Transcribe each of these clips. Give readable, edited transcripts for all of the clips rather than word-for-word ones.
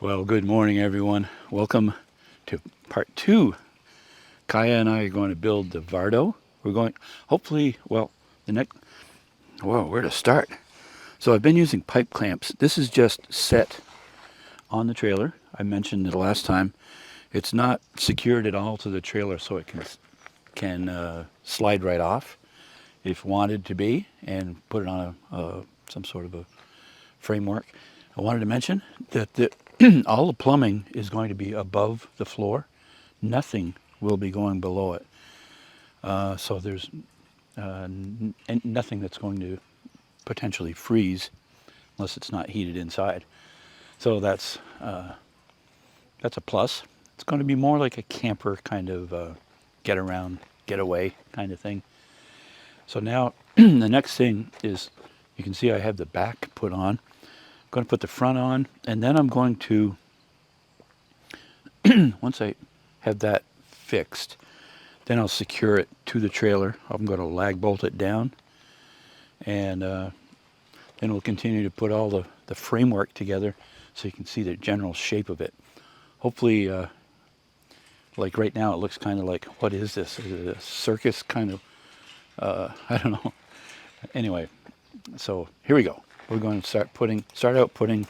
Well, good morning, everyone. Welcome to part two. Kaya and I are going to build the Vardo. We're going, hopefully, well, the next, whoa, where to start? So I've been using pipe clamps. This is just set on the trailer. I mentioned it last time. It's not secured at all to the trailer, so it can slide right off if wanted to be, and put it on some sort of a framework. I wanted to mention that all the plumbing is going to be above the floor. Nothing will be going below it. So there's nothing that's going to potentially freeze unless it's not heated inside. So that's a plus. It's going to be more like a camper kind of get around, get away kind of thing. So now the next thing is, you can see I have the back put on. I'm going to put the front on, and then I'm going to, once I have that fixed, then I'll secure it to the trailer. I'm going to lag bolt it down, and then we'll continue to put all the framework together so you can see the general shape of it. Hopefully, like right now, it looks kind of like, what is this? Is it a circus kind of? I don't know. Anyway, so here we go. We're going to start out putting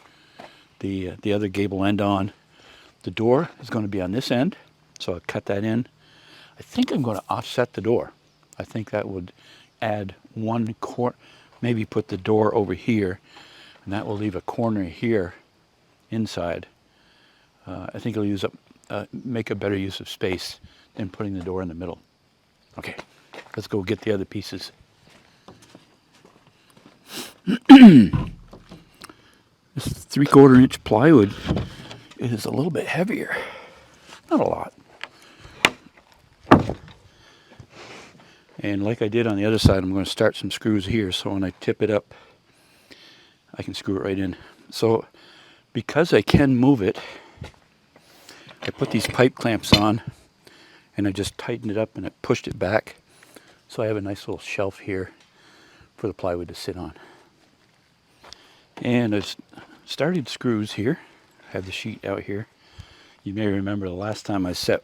the other gable end on. The door is going to be on this end, so I'll cut that in. I think I'm going to offset the door. I think that would add one corner, maybe put the door over here, and that will leave a corner here inside. I think it'll make a better use of space than putting the door in the middle. Okay, let's go get the other pieces. This 3/4 inch plywood is a little bit heavier. Not a lot. And like I did on the other side, I'm going to start some screws here, so when I tip it up, I can screw it right in. So because I can move it, I put these pipe clamps on, and I just tightened it up and I pushed it back. So I have a nice little shelf here for the plywood to sit on. And I've started screws here. I have the sheet out here. You may remember the last time I set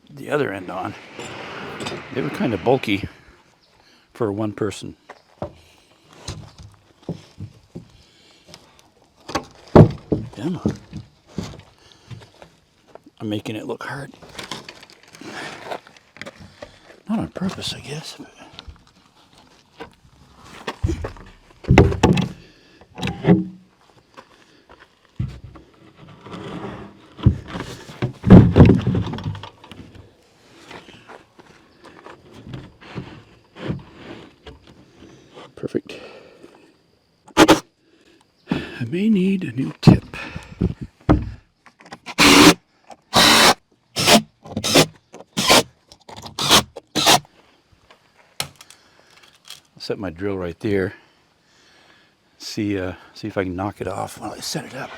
the other end on, they were kind of bulky for one person. Damn. I'm making it look hard. Not on purpose, I guess. But perfect. I may need a new tip. I'll set my drill right there. See if I can knock it off while I set it up.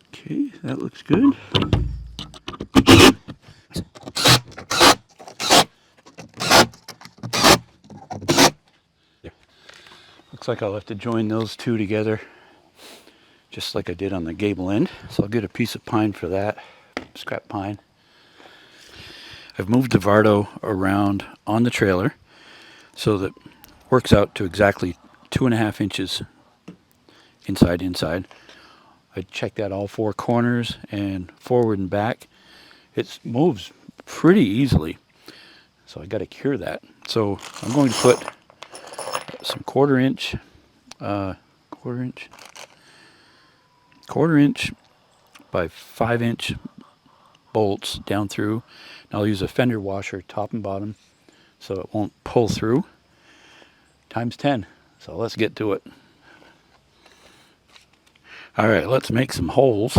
Okay, that looks good. Looks like I'll have to join those two together, just like I did on the gable end. So I'll get a piece of pine for that, scrap pine. I've moved the Vardo around on the trailer so that it works out to exactly 2.5 inches inside. I checked out all four corners and forward and back. It moves pretty easily, so I got to cure that. So I'm going to put some quarter inch by 5-inch bolts down through. And I'll use a fender washer top and bottom so it won't pull through. Times 10. So let's get to it. All right, let's make some holes.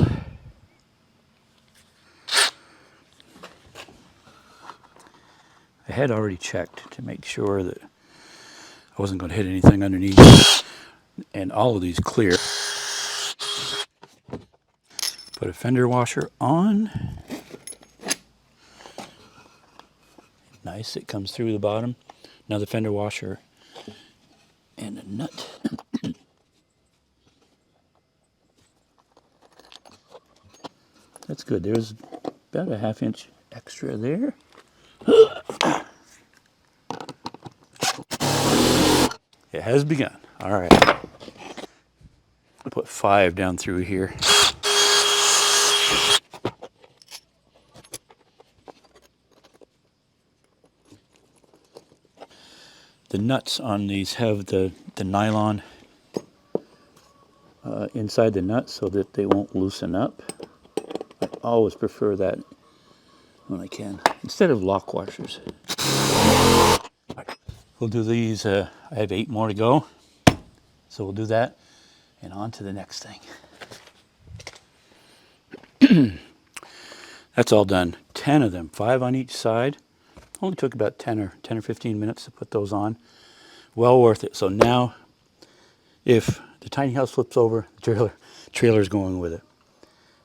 I had already checked to make sure that I wasn't going to hit anything underneath, and all of these clear. Put a fender washer on. Nice, it comes through the bottom. Another fender washer and a nut. That's good. There's about a 1/2 inch extra there. It has begun. All right. I'll put 5 down through here. The nuts on these have the nylon inside the nut so that they won't loosen up. I always prefer that when I can, instead of lock washers. We'll do these, I have 8 more to go. So we'll do that and on to the next thing. That's all done. 10 of them, 5 on each side. Only took about 10 or 15 minutes to put those on. Well worth it. So now, if the tiny house flips over, the trailer's going with it.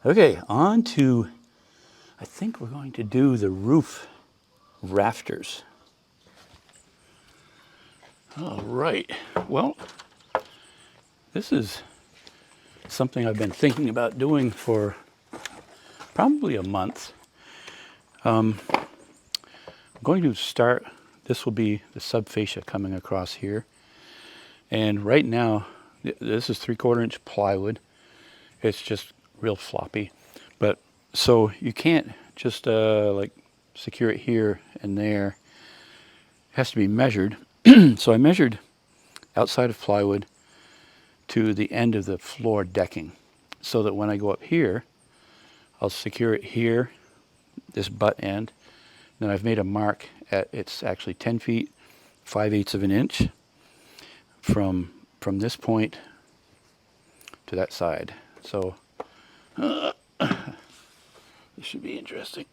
Okay, on to, I think we're going to do the roof rafters. All right. Well, this is something I've been thinking about doing for probably a month. I'm going to start, this will be the subfascia coming across here. And right now, this is 3/4 inch plywood. It's just real floppy. But so you can't just like secure it here and there. It has to be measured. So I measured outside of plywood to the end of the floor decking, so that when I go up here, I'll secure it here, this butt end. Then I've made a mark at, it's actually 10 feet, 5/8 of an inch from this point to that side. So this should be interesting.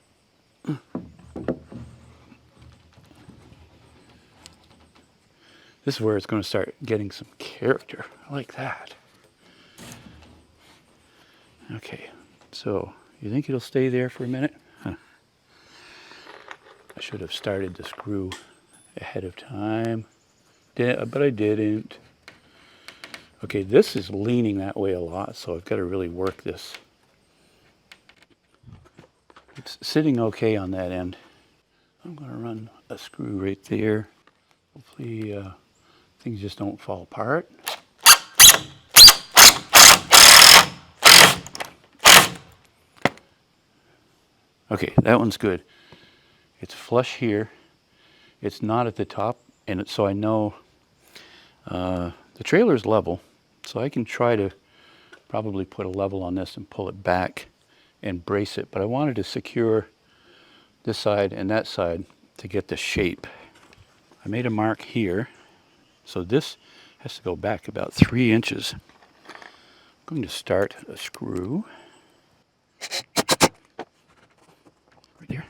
This is where it's going to start getting some character. I like that. Okay, so you think it'll stay there for a minute? Huh. I should have started the screw ahead of time, but I didn't. Okay, this is leaning that way a lot, so I've got to really work this. It's sitting okay on that end. I'm going to run a screw right there. Hopefully things just don't fall apart. Okay, that one's good. It's flush here. It's not at the top, and so I know the trailer's level, so I can try to probably put a level on this and pull it back and brace it. But I wanted to secure this side and that side to get the shape. I made a mark here, so this has to go back about 3 inches. I'm going to start a screw. Right there.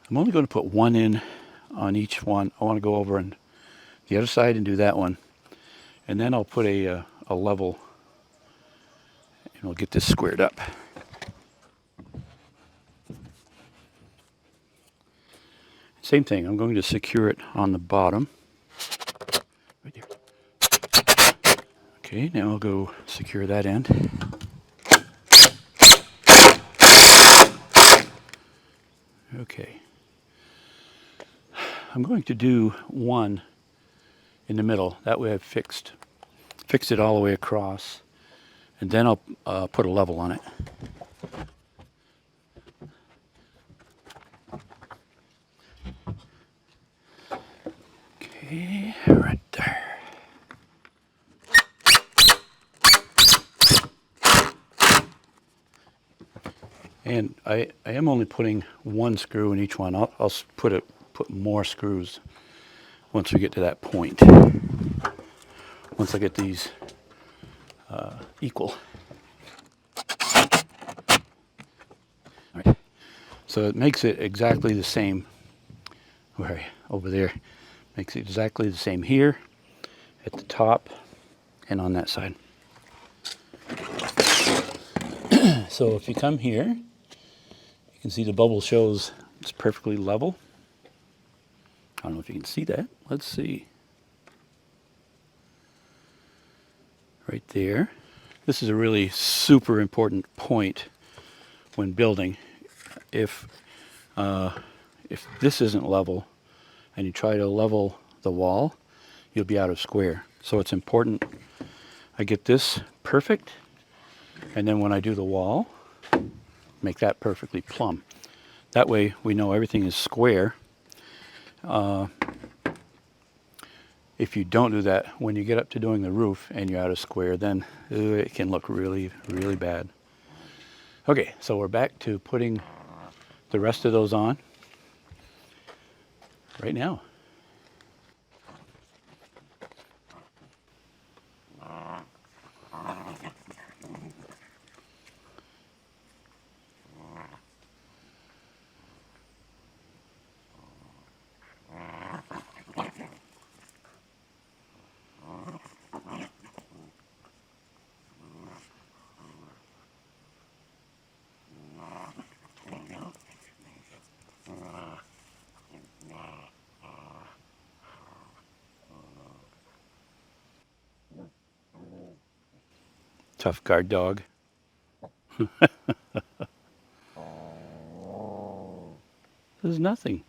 I'm only going to put 1 in on each one. I want to go over on the other side and do that one. And then I'll put a level, and we'll get this squared up. Same thing, I'm going to secure it on the bottom. Right there. Okay, now I'll go secure that end. Okay. I'm going to do one in the middle. That way I've fixed it all the way across. And then I'll put a level on it. Okay, right there. And I am only putting 1 screw in each one. I'll put more screws once we get to that point. Once I get these equal. All right. So it makes it exactly the same. Where over there, makes it exactly the same here, at the top, and on that side. So if you come here, you can see the bubble shows It's perfectly level. I don't know if you can see that. Let's see. Right there. This is a really super important point when building. If this isn't level and you try to level the wall, you'll be out of square. So it's important I get this perfect, and then when I do the wall, make that perfectly plumb. That way we know everything is square. If you don't do that, when you get up to doing the roof and you're out of square, then it can look really, really bad. Okay, so we're back to putting the rest of those on right now. Tough guard dog. There's nothing.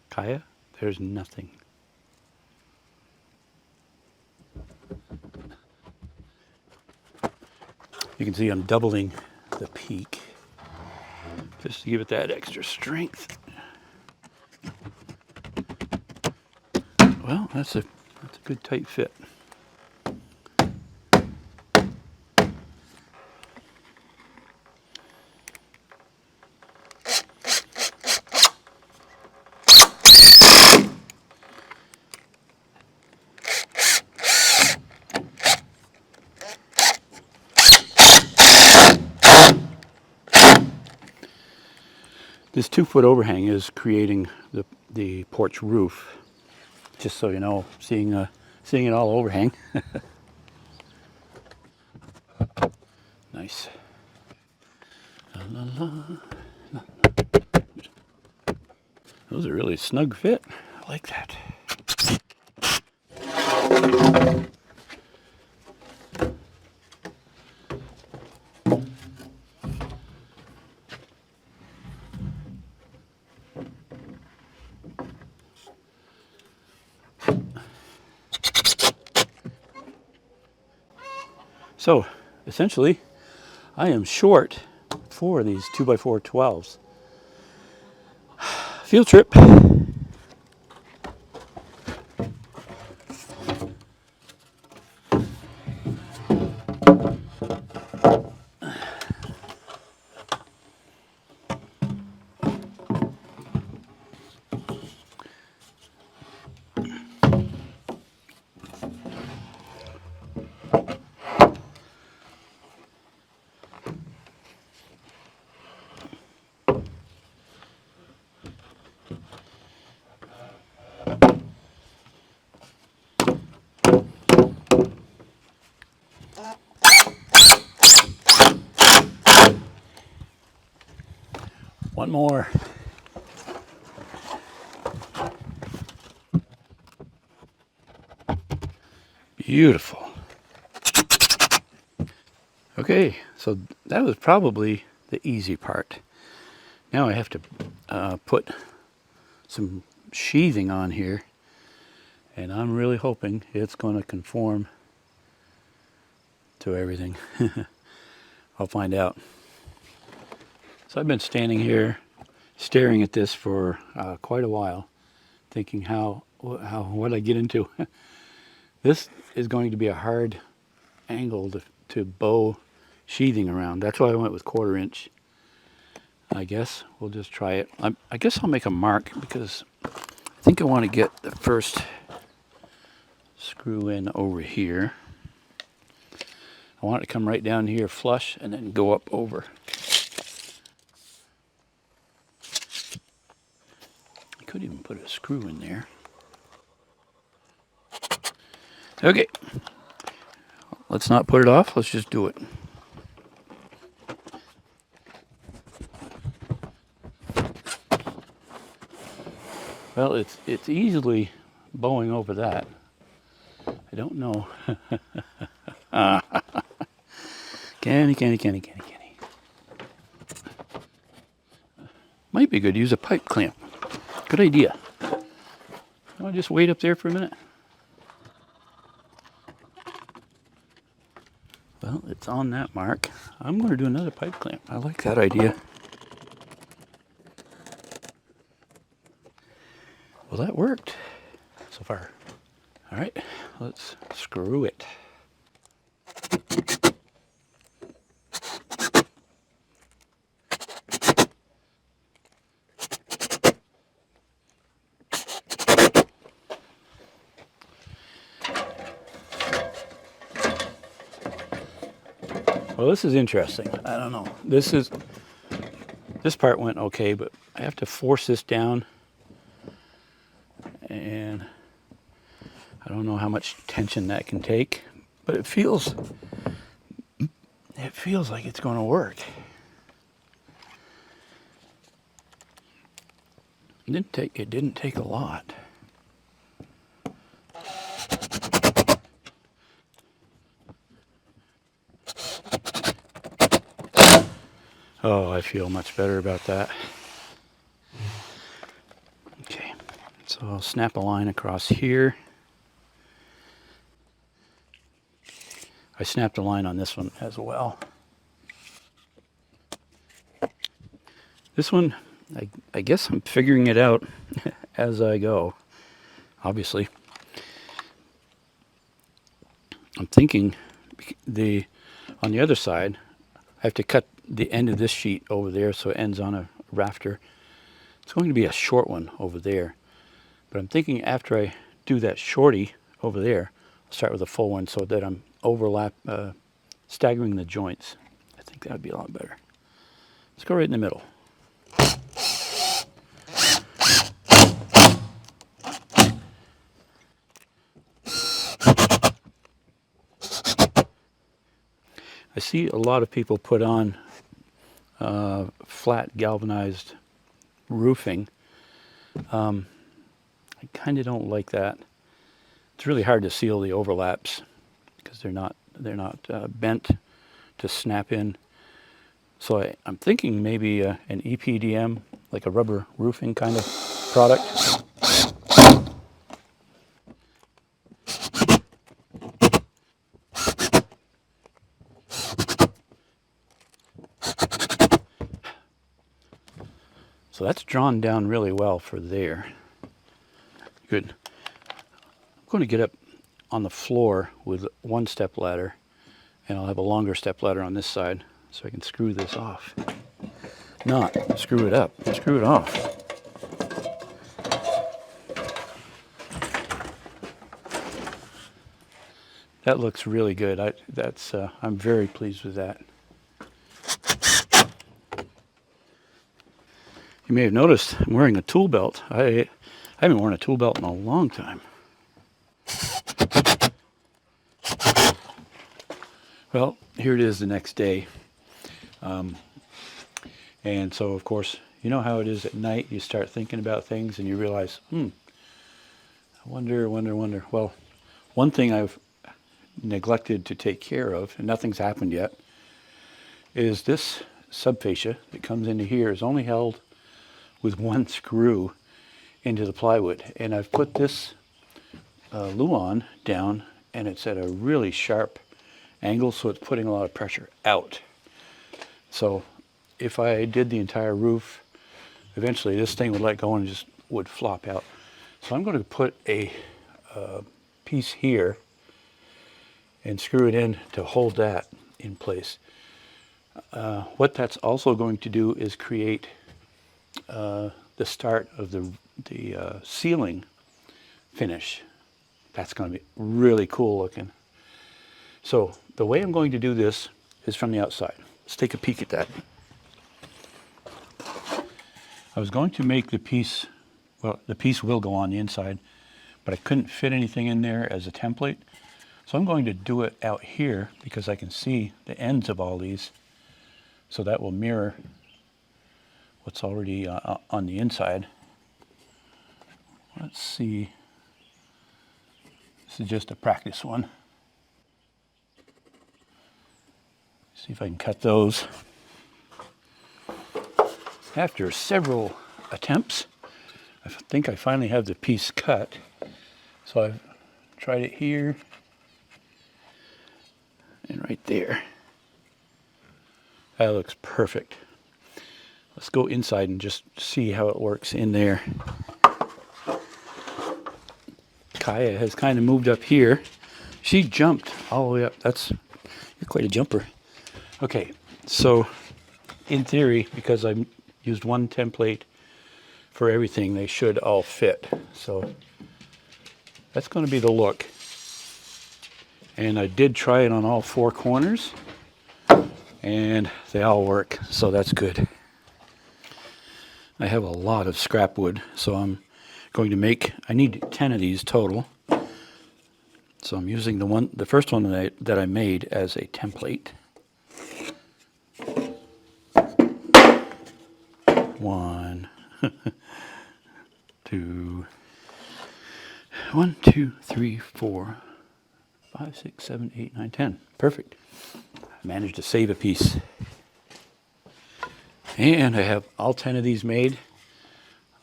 Kaya, there's nothing. You can see I'm doubling the peak just to give it that extra strength. Well, that's a good tight fit. This 2-foot overhang is creating the porch roof. Just so you know, seeing it all overhang. Nice. La, la, la. Those are really snug fit. I like that. So, essentially, I am short for these 2x4 12s. Field trip. One more. Beautiful. Okay, so that was probably the easy part. Now I have to put some sheathing on here, and I'm really hoping it's going to conform to everything. I'll find out. So I've been standing here staring at this for quite a while, thinking what I get into. This is going to be a hard angle to bow sheathing around. That's why I went with 1/4 inch. I guess we'll just try it. I guess I'll make a mark because I think I want to get the first screw in over here. I want it to come right down here flush and then go up over. I could even put a screw in there. Okay, let's not put it off, let's just do it. Well, it's easily bowing over that. I don't know. Canny. Might be good to use a pipe clamp. Good idea. I'll just wait up there for a minute. Well, it's on that mark. I'm going to do another pipe clamp. I like that idea. Well, that worked so far. All right, let's screw it. Well, this is interesting. I don't know. This part went okay, but I have to force this down, and I don't know how much tension that can take, but it feels like it's going to work. It didn't take a lot. Oh, I feel much better about that. Okay, so I'll snap a line across here. I snapped a line on this one as well. This one, I guess I'm figuring it out as I go, obviously. I'm thinking on the other side, I have to cut the end of this sheet over there so it ends on a rafter. It's going to be a short one over there. But I'm thinking after I do that shorty over there, I'll start with a full one so that I'm staggering the joints. I think that would be a lot better. Let's go right in the middle. I see a lot of people put on flat galvanized roofing. I kind of don't like that. It's really hard to seal the overlaps because they're not bent to snap in. So I'm thinking maybe an EPDM, like a rubber roofing kind of product. So that's drawn down really well for there. Good. I'm going to get up on the floor with one step ladder, and I'll have a longer step ladder on this side so I can screw this off. Not screw it up, screw it off. That looks really good. I'm very pleased with that. You may have noticed I'm wearing a tool belt. I haven't worn a tool belt in a long time. Well, here it is the next day. And so, of course, you know how it is at night. You start thinking about things and you realize, I wonder. Well, one thing I've neglected to take care of, and nothing's happened yet, is this subfascia that comes into here is only held with one screw into the plywood. And I've put this Luan down, and it's at a really sharp angle, so it's putting a lot of pressure out. So if I did the entire roof, eventually this thing would let go and just would flop out. So I'm going to put a piece here and screw it in to hold that in place. What that's also going to do is create the start of the ceiling finish. That's going to be really cool looking. So the way I'm going to do this is from the outside. Let's take a peek at that. I was going to make the piece, well, the piece will go on the inside, but I couldn't fit anything in there as a template. So I'm going to do it out here because I can see the ends of all these. So that will mirror what's already on the inside. Let's see. This is just a practice one. See if I can cut those. After several attempts, I think I finally have the piece cut. So I've tried it here and right there. That looks perfect. Let's go inside and just see how it works in there. Kaya has kind of moved up here. She jumped all the way up. You're quite a jumper. Okay, so in theory, because I used one template for everything, they should all fit. So that's going to be the look. And I did try it on all four corners, and they all work, so that's good. I have a lot of scrap wood, so I'm going to make, I need 10 of these total. So I'm using the first one that I made as a template. One, two, 1, 2, 3, 4, 5, 6, 7, 8, 9, 10. Perfect. I managed to save a piece. And I have all 10 of these made.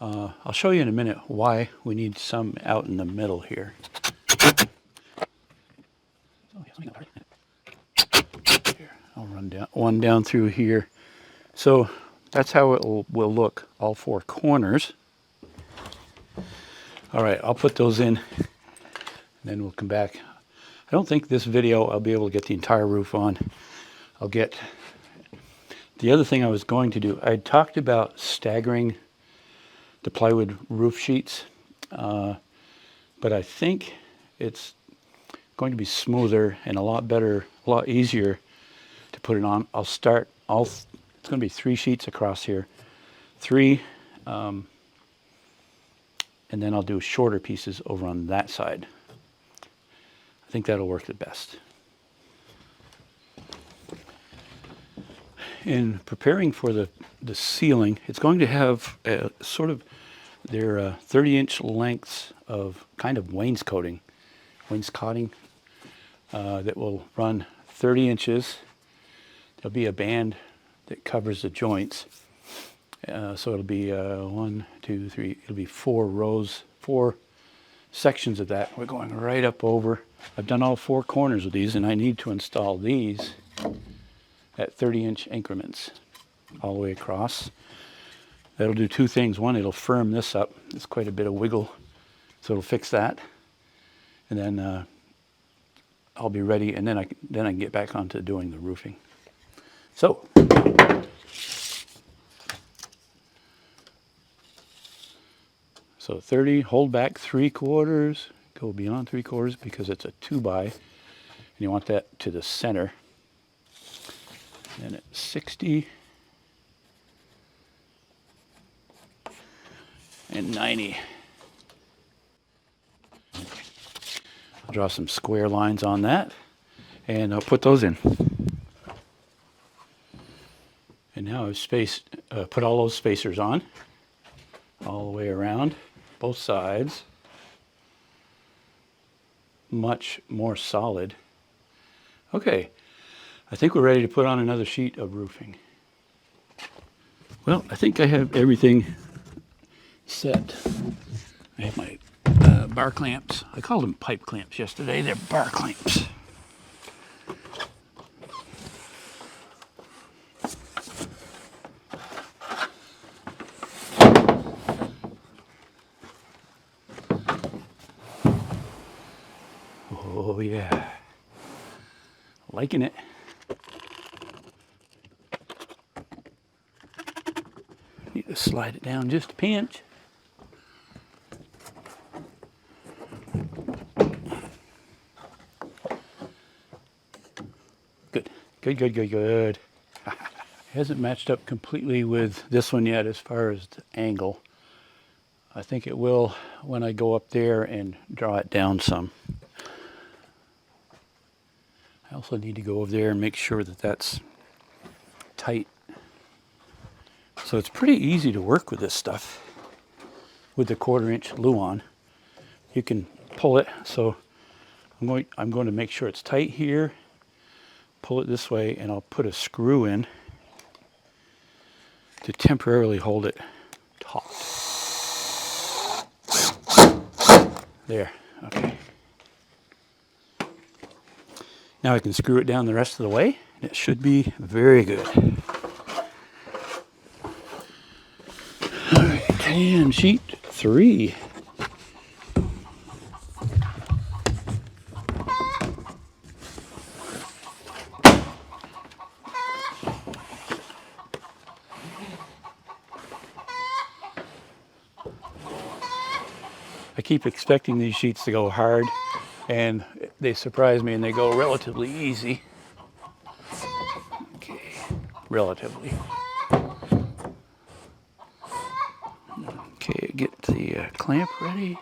I'll show you in a minute why we need some out in the middle here. Here, I'll run down one down through here. So that's how it will look, all four corners. All right, I'll put those in, and then we'll come back. I don't think this video I'll be able to get the entire roof on. I'll get the other thing I was going to do. I talked about staggering the plywood roof sheets, but I think it's going to be smoother and a lot better, a lot easier to put it on. It's going to be 3 sheets across here, 3, and then I'll do shorter pieces over on that side. I think that'll work the best. In preparing for the ceiling, it's going to have a sort of their 30-inch lengths of kind of wainscoting that will run 30 inches. There'll be a band that covers the joints. So it'll be 1, 2, 3, it'll be 4 rows, 4 sections of that. We're going right up over. I've done all 4 corners of these, and I need to install these at 30-inch increments all the way across. That'll do 2 things. One, it'll firm this up. It's quite a bit of wiggle, so it'll fix that. And then I'll be ready, and then I can get back onto doing the roofing. So So 30, hold back 3/4, go beyond 3/4 because it's a 2x, and you want that to the center. And at 60 and 90. I'll draw some square lines on that, and I'll put those in. And now I've put all those spacers on, all the way around, both sides. Much more solid. Okay, I think we're ready to put on another sheet of roofing. Well, I think I have everything set. I have my bar clamps. I called them pipe clamps yesterday. They're bar clamps. Oh yeah, liking it. Need to slide it down just a pinch. Good, good, good, good, good. Hasn't matched up completely with this one yet as far as the angle. I think it will when I go up there and draw it down some. I also need to go over there and make sure that that's tight. So it's pretty easy to work with this stuff. with the 1/4 inch luan. You can pull it, so I'm going to make sure it's tight here, pull it this way, and I'll put a screw in to temporarily hold it taut. There, okay. Now I can screw it down the rest of the way. It should be very good. All right, and sheet 3. I keep expecting these sheets to go hard, and they surprise me and they go relatively easy. Okay, relatively. Okay, get the clamp ready.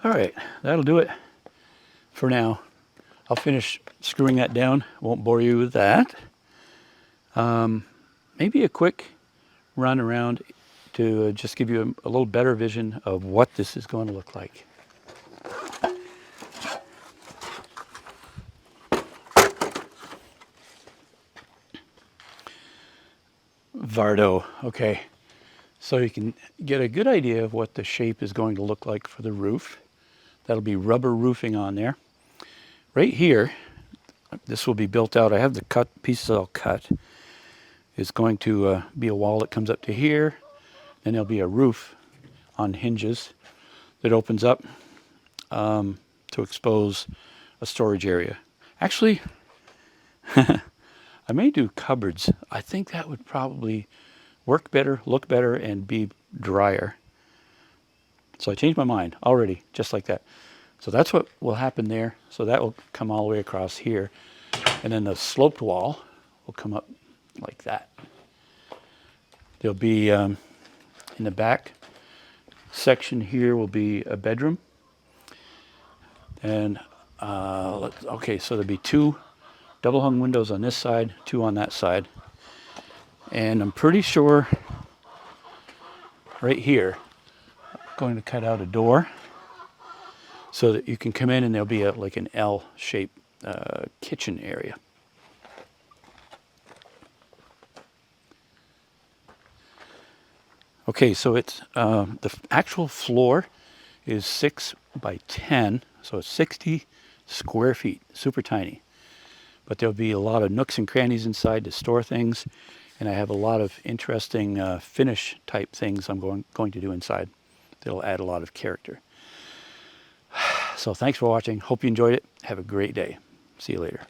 All right, that'll do it for now. I'll finish screwing that down. Won't bore you with that. Maybe a quick run around to just give you a little better vision of what this is going to look like. Vardo, okay. So you can get a good idea of what the shape is going to look like for the roof. That'll be rubber roofing on there. Right here, this will be built out. I have the cut pieces all cut. It's going to be a wall that comes up to here. Then there'll be a roof on hinges that opens up to expose a storage area. Actually, I may do cupboards. I think that would probably work better, look better, and be drier. So I changed my mind already, just like that. So that's what will happen there. So that will come all the way across here. And then the sloped wall will come up like that. There'll be, in the back section here will be a bedroom. And, okay, so there'll be 2 double hung windows on this side, 2 on that side. And I'm pretty sure right here, I'm going to cut out a door so that you can come in and there'll be like an L-shaped kitchen area. Okay, so it's the actual floor is 6 by 10, so it's 60 square feet, super tiny. But there'll be a lot of nooks and crannies inside to store things, and I have a lot of interesting finish type things I'm going to do inside that'll add a lot of character. So thanks for watching. Hope you enjoyed it. Have a great day. See you later.